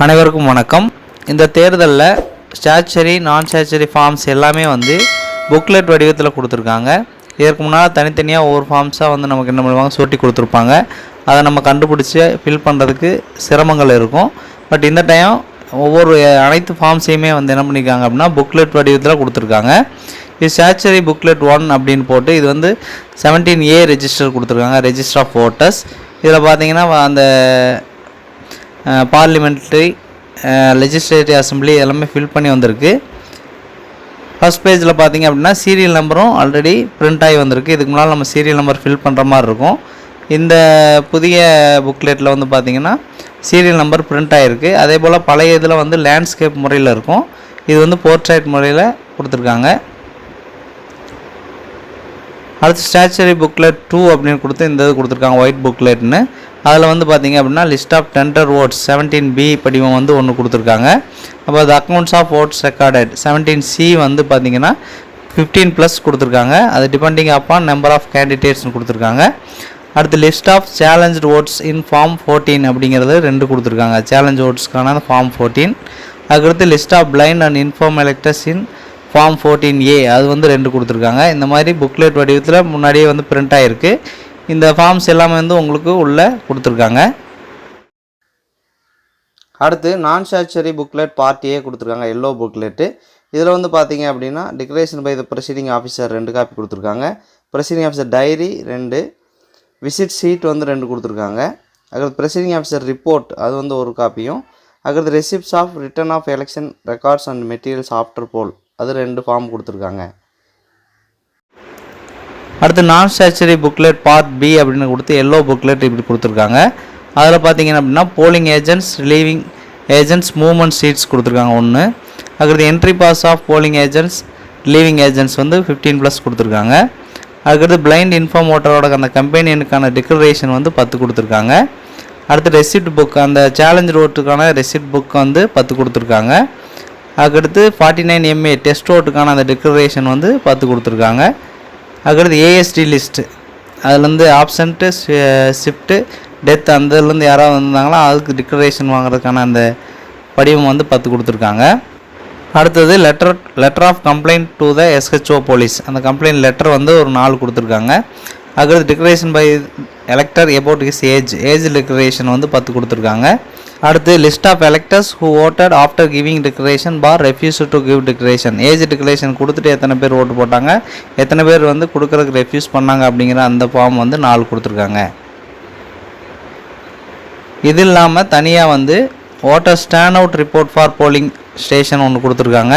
அனைவருக்கும் வணக்கம். இந்த தேர்தலில் ஸ்டாச்சுரி நான் ஸ்டாச்சுரி ஃபார்ம்ஸ் எல்லாமே வந்து புக்லெட் வடிவத்தில் கொடுத்துருக்காங்க. இதற்கு முன்னால் தனித்தனியாக ஒவ்வொரு ஃபார்ம்ஸாக வந்து நமக்கு என்ன பண்ணுவாங்க, சுட்டி கொடுத்துருப்பாங்க. அதை நம்ம கண்டுபிடிச்சி ஃபில் பண்ணுறதுக்கு சிரமங்கள் இருக்கும். பட் இந்த டைம் அனைத்து ஃபார்ம்ஸையுமே வந்து என்ன பண்ணியிருக்காங்க அப்படின்னா புக்லெட் வடிவத்தில் கொடுத்துருக்காங்க. இது ஸ்டாச்சுரி புக்லெட் 1 அப்படின்னு போட்டு இது வந்து 17A ரெஜிஸ்டர் கொடுத்துருக்காங்க, ரெஜிஸ்டர் ஆஃப் ஓட்டர்ஸ். இதில் பார்த்தீங்கன்னா அந்த பார்லிமெண்ட்ரி லெஜிஸ்லேட்டிவ் அசம்பிளி எல்லாமே ஃபில் பண்ணி வந்திருக்கு. ஃபஸ்ட் பேஜில் பார்த்திங்க அப்படின்னா சீரியல் நம்பரும் ஆல்ரெடி பிரிண்ட் ஆகி வந்திருக்கு. இதுக்கு முன்னால் நம்ம சீரியல் நம்பர் ஃபில் பண்ணுற மாதிரி இருக்கும். இந்த புதிய புக்லெட்டில் வந்து பார்த்திங்கன்னா சீரியல் நம்பர் பிரிண்ட் ஆகிருக்கு. அதே போல் பழைய இதில் வந்து லேண்ட்ஸ்கேப் முறையில் இருக்கும். இது வந்து போர்ட்ரைட் முறையில் கொடுத்துருக்காங்க. அடுத்து ஸ்டாச்சுரி புக்லெட் 2 அப்படின்னு கொடுத்து இந்த இது கொடுத்துருக்காங்க, ஒயிட் புக்லெட்னு. அதில் வந்து பார்த்திங்க அப்படின்னா list of tender oats 17B படிவம் வந்து ஒன்று கொடுத்துருக்காங்க. அப்போ அது accounts of oats recorded 17C வந்து பார்த்திங்கன்னா 15+ கொடுத்துருக்காங்க. அது டிபெண்டிங் அப்பான் நம்பர் ஆஃப் கேண்டிடேட்ஸ்னு கொடுத்துருக்காங்க. அடுத்து list of challenge votes in form 14 அப்படிங்கிறது 2 கொடுத்துருக்காங்க, சேலஞ்ச் ஓட்ஸ்க்கான ஃபார்ம் 14. அதுக்கடுத்து list of blind and infirm electors in form 14A அது வந்து 2 கொடுத்துருக்காங்க. இந்த மாதிரி புக்லெட் வடிவத்தில் முன்னாடியே வந்து பிரிண்ட் ஆகிருக்கு. இந்த ஃபார்ம்ஸ் எல்லாமே வந்து உங்களுக்கு உள்ளே கொடுத்துருக்காங்க. அடுத்து நான் ஸ்டாச்சுரி புக்லெட் பார்ட் A கொடுத்துருக்காங்க, எல்லோ புக்லெட்டு. இதில் வந்து பார்த்தீங்க அப்படின்னா declaration by the presiding officer 2 copy கொடுத்துருக்காங்க, presiding officer diary 2, visit sheet வந்து 2 கொடுத்துருக்காங்க. அதுக்கு ப்ரெசைடிங் ஆஃபீஸர் ரிப்போர்ட் அது வந்து 1 காப்பியும், அதுக்கு receipts of return of election records and materials after poll அது 2 ஃபார்ம் கொடுத்துருக்காங்க. அடுத்து நான் ஸ்டாச்சுரி புக்லெட் பார்ட் B அப்படின்னு கொடுத்து எல்லோ புக்லெட் இப்படி கொடுத்துருக்காங்க. அதில் பார்த்தீங்கன்னா அப்படின்னா polling agents, relieving agents, movement sheets கொடுத்துருக்காங்க 1. அதுக்கடுத்து entry pass of polling agents, relieving agents வந்து 15+ கொடுத்துருக்காங்க. அதுக்கடுத்து பிளைண்ட் இன்ஃபார்ம் ஓட்டரோட அந்த கம்பெனியனுக்கான டிக்ளரேஷன் வந்து 10 கொடுத்துருக்காங்க. அடுத்து ரெசிப்ட் புக், அந்த சேலஞ்ச் ஓட்டுக்கான ரெசிப்ட் புக் வந்து 10 கொடுத்துருக்காங்க. அதுக்கடுத்து 49MA டெஸ்ட் ஓட்டுக்கான அந்த டிக்ளரேஷன் வந்து 10 கொடுத்துருக்காங்க. அதுக்கடுத்து ASD லிஸ்ட்டு, அதுலேருந்து ஆப்சண்ட்டு, ஷிஃப்ட்டு, டெத் அந்த இதுலேருந்து யாராவது வந்திருந்தாங்களோ அதுக்கு டிக்ளரேஷன் வாங்குறதுக்கான அந்த படிவம் வந்து 10 கொடுத்துருக்காங்க. அடுத்தது letter of complaint to the SHO police, அந்த கம்ப்ளைண்ட் லெட்டர் வந்து ஒரு 4 கொடுத்துருக்காங்க. அதுக்கடுத்து declaration by elector about his age declaration வந்து 10 கொடுத்துருக்காங்க. அடுத்து list of electors who voted after giving declaration or refuse to give declaration, age declaration கொடுத்துட்டு எத்தனை பேர் ஓட்டு போட்டாங்க, எத்தனை பேர் வந்து கொடுக்குறதுக்கு ரெஃப்யூஸ் பண்ணாங்க அப்படிங்கிற அந்த ஃபார்ம் வந்து 4 கொடுத்துருக்காங்க. இது இல்லாமல் தனியாக வந்து voter stand out report for polling station ஒன்று கொடுத்துருக்காங்க,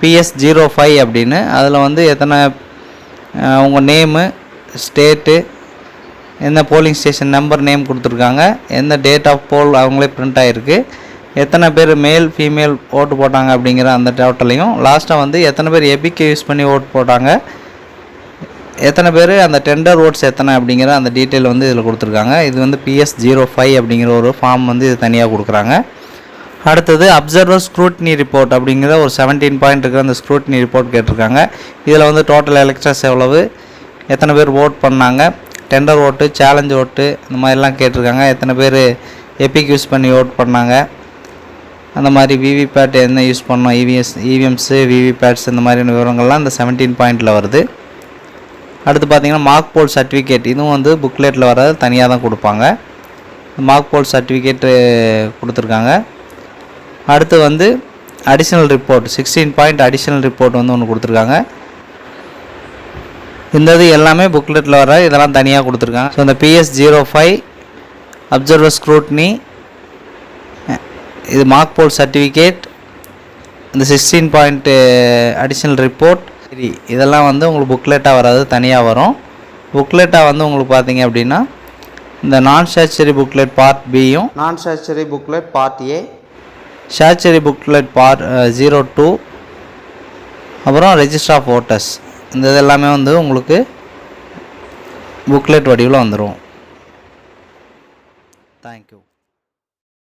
PS05 அப்படின்னு. அதில் வந்து எத்தனை உங்கள் நேமு, ஸ்டேட்டு, என்ன போலிங் ஸ்டேஷன் நம்பர், நேம் கொடுத்துருக்காங்க, எந்த டேட் ஆஃப் போல் அவங்களே பிரிண்ட் ஆகிருக்கு, எத்தனை பேர் மேல் ஃபீமேல் ஓட்டு போட்டாங்க அப்படிங்கிற அந்த டோட்டலையும், லாஸ்ட்டாக வந்து எத்தனை பேர் எபிகே யூஸ் பண்ணி ஓட்டு போட்டாங்க, எத்தனை பேர் அந்த டெண்டர் ஓட்ஸ் எத்தனை அப்படிங்கிற அந்த டீட்டெயில் வந்து இதில் கொடுத்துருக்காங்க. இது வந்து PS05 அப்படிங்கிற ஒரு ஃபார்ம் வந்து இது தனியாக கொடுக்குறாங்க. அடுத்தது அப்சர்வர் ஸ்க்ரூட்னி ரிப்போர்ட் அப்படிங்கிற ஒரு 17 பாயிண்ட் இருக்கிற அந்த ஸ்க்ரூட்னி ரிப்போர்ட் கேட்டிருக்காங்க. இதில் வந்து டோட்டல் எலெக்டர்ஸ் எவ்வளவு, எத்தனை பேர் ஓட் பண்ணாங்க, டெண்டர் ஓட்டு, சேலஞ்ச் ஓட்டு, இந்த மாதிரிலாம் கேட்டிருக்காங்க. எத்தனை பேர் எபிக் யூஸ் பண்ணி ஓட் பண்ணாங்க, அந்த மாதிரி விவிபேட் என்ன யூஸ் பண்ணோம், இவிஎம்ஸு, விவிபேட்ஸ், இந்த மாதிரியான விவரங்கள்லாம் இந்த 17 பாயிண்டில் வருது. அடுத்து பார்த்திங்கன்னா மார்க் போல் சர்டிஃபிகேட், இதுவும் வந்து புக்லெட்டில் வர்றது தனியாக தான் கொடுப்பாங்க. மார்க் போல் சர்டிஃபிகேட்டு கொடுத்துருக்காங்க. அடுத்து வந்து additional report 16 point additional report வந்து ஒன்று கொடுத்துருக்காங்க. இந்த இது எல்லாமே புக்லெட்டில் வர இதெல்லாம் தனியாக கொடுத்துருக்காங்க. ஸோ இந்த PS05 அப்சர்வர் ஸ்க்ரூட்னி, இது மார்க் போல் சர்டிஃபிகேட், இந்த 16 பாயிண்ட் அடிஷ்னல் ரிப்போர்ட், சரி இதெல்லாம் வந்து உங்களுக்கு புக்லெட்டாக வராது, தனியாக வரும். புக்லெட்டாக வந்து உங்களுக்கு பார்த்தீங்க அப்படின்னா இந்த நான் ஸ்டாச்சுரி புக்லெட் பார்ட் Bயும், நான் statutory booklet part A, statutory booklet part 02, அப்புறம் ரெஜிஸ்டர் ஆஃப் ஓட்டர்ஸ், இந்த இதெல்லாமே வந்து உங்களுக்கு புக்லெட் வடிவில் வந்துடும்.